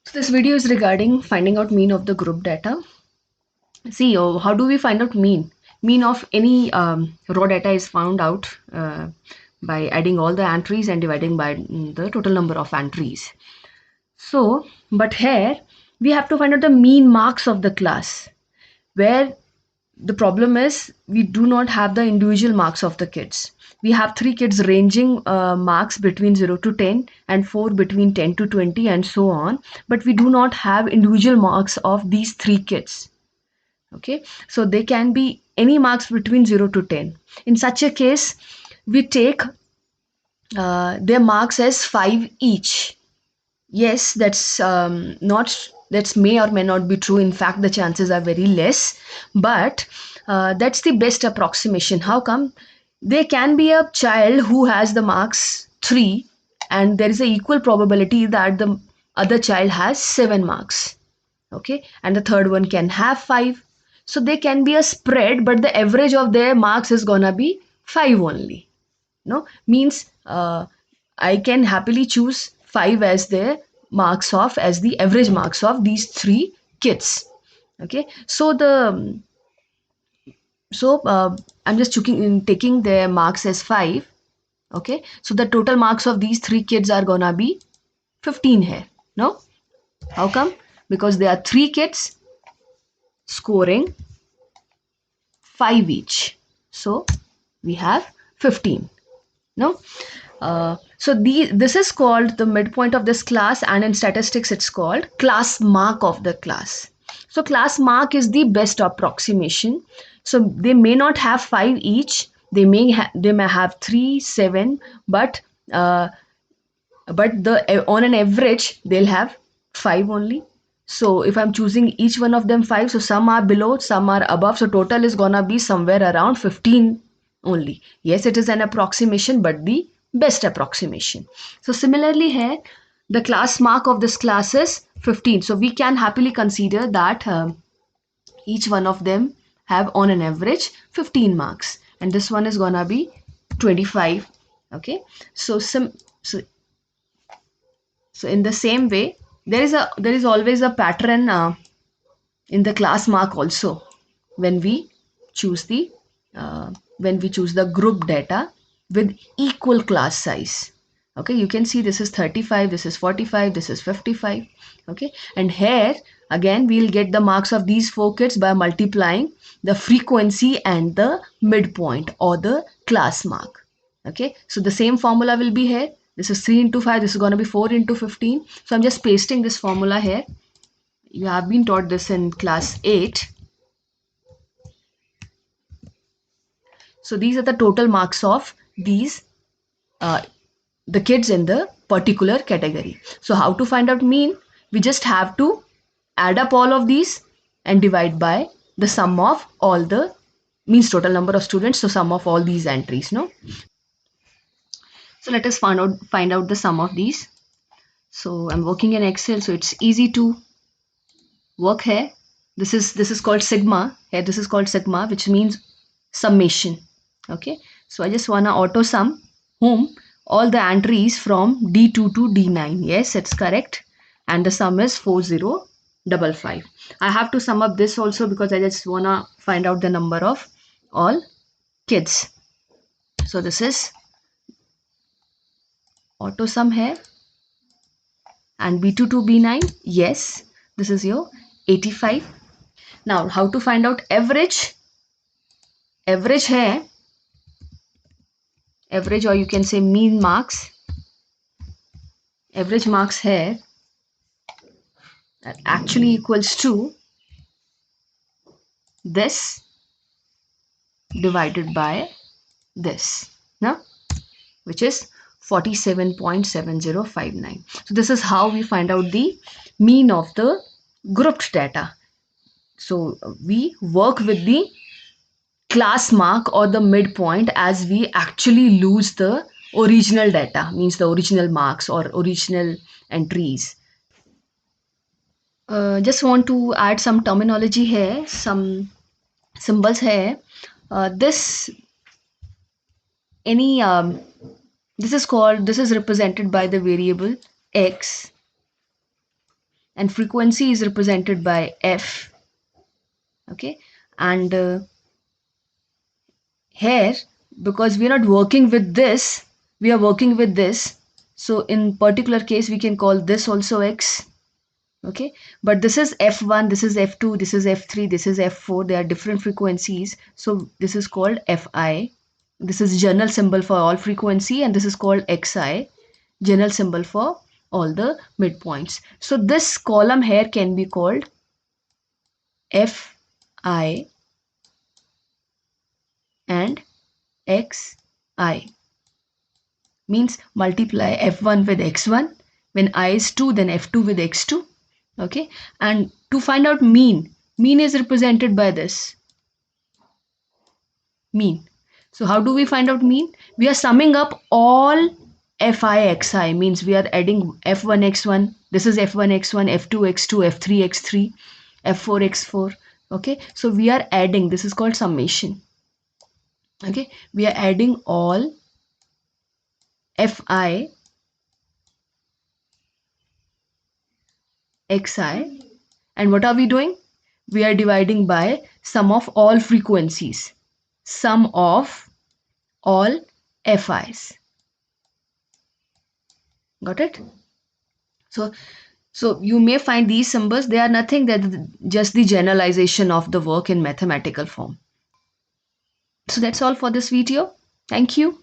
So this video is regarding finding out mean of the group data. See, how do we find out mean? Mean of any raw data is found out by adding all the entries and dividing by the total number of entries. So, but here we have to find out the mean marks of the class, where the problem is we do not have the individual marks of the kids. We have 3 kids ranging marks between 0 to 10 and 4 between 10 to 20 and so on, but we do not have individual marks of these 3 kids. Okay, so they can be any marks between 0 to 10. In such a case, we take their marks as 5 each. Yes, that's may or may not be true. In fact, the chances are very less, but that's the best approximation. How come? There can be a child who has the marks 3, and there is a equal probability that the other child has 7 marks. Okay, and the third one can have 5. So there can be a spread, but the average of their marks is gonna be 5 only. No, means I can happily choose 5 as the average marks of these 3 kids. Okay, so I'm just taking their marks as 5. Okay, so the total marks of these 3 kids are gonna be 15 here. No, how come? Because there are 3 kids scoring 5 each, so we have 15. No, this is called the midpoint of this class, and in statistics it's called class mark of the class. So class mark is the best approximation. So they may not have 5 each, they may have 3, 7, but uh, on an average they'll have 5 only. So if I'm choosing each one of them 5, so some are below, some are above, so total is gonna be somewhere around 15 only. Yes, it is an approximation, but the best approximation. So similarly here, the class mark of this class is 15. So we can happily consider that each one of them have on an average 15 marks, and this one is gonna be 25. Okay, so in the same way, there is always a pattern in the class mark also when we choose the group data with equal class size. Okay, you can see this is 35, this is 45, this is 55. Okay, and here again we'll get the marks of these 4 kids by multiplying the frequency and the midpoint or the class mark. Okay, so the same formula will be here. This is 3 into 5, this is going to be 4 into 15. So I'm just pasting this formula here. You have been taught this in class 8. So these are the total marks of these the kids in the particular category. So how to find out mean? We just have to add up all of these and divide by the sum of all the means total number of students. So sum of all these entries. No. So let us find out the sum of these. So I'm working in Excel, so it's easy to work here. This is called sigma. Here this is called sigma, which means summation. Okay, so I just wanna auto sum whom all the entries from D2 to D9. Yes, it's correct, and the sum is 4055. I have to sum up this also because I just wanna find out the number of all kids. So this is auto sum here, and B2 to B9. Yes, this is your 85. Now how to find out average? Average here, average, or you can say mean marks. Average marks here that actually equals to this divided by this, now, which is 47.7059. So this is how we find out the mean of the grouped data. So we work with the class mark or the midpoint as we actually lose the original data, means the original marks or original entries. Just want to add some terminology here, some symbols here. This any this is represented by the variable x, and frequency is represented by f. Okay, and here, because we are not working with this, we are working with this, so in particular case we can call this also x. Okay, but this is f1, this is f2, this is f3, this is f4, they are different frequencies, so this is called fi. This is general symbol for all frequency, and this is called xi, general symbol for all the midpoints. So this column here can be called fi and xi, means multiply f1 with x1. When I is 2, then f2 with x2. Okay, and to find out mean, mean is represented by this mean. So how do we find out mean? We are summing up all fi xi, means we are adding f1 x1, this is f1 x1, f2 x2, f3 x3, f4 x4. Okay, so we are adding, this is called summation. Okay, we are adding all fi xi, and what are we doing? We are dividing by sum of all frequencies, sum of all FIs. Got it? So you may find these symbols, they are nothing that just the generalization of the work in mathematical form. So that's all for this video. Thank you.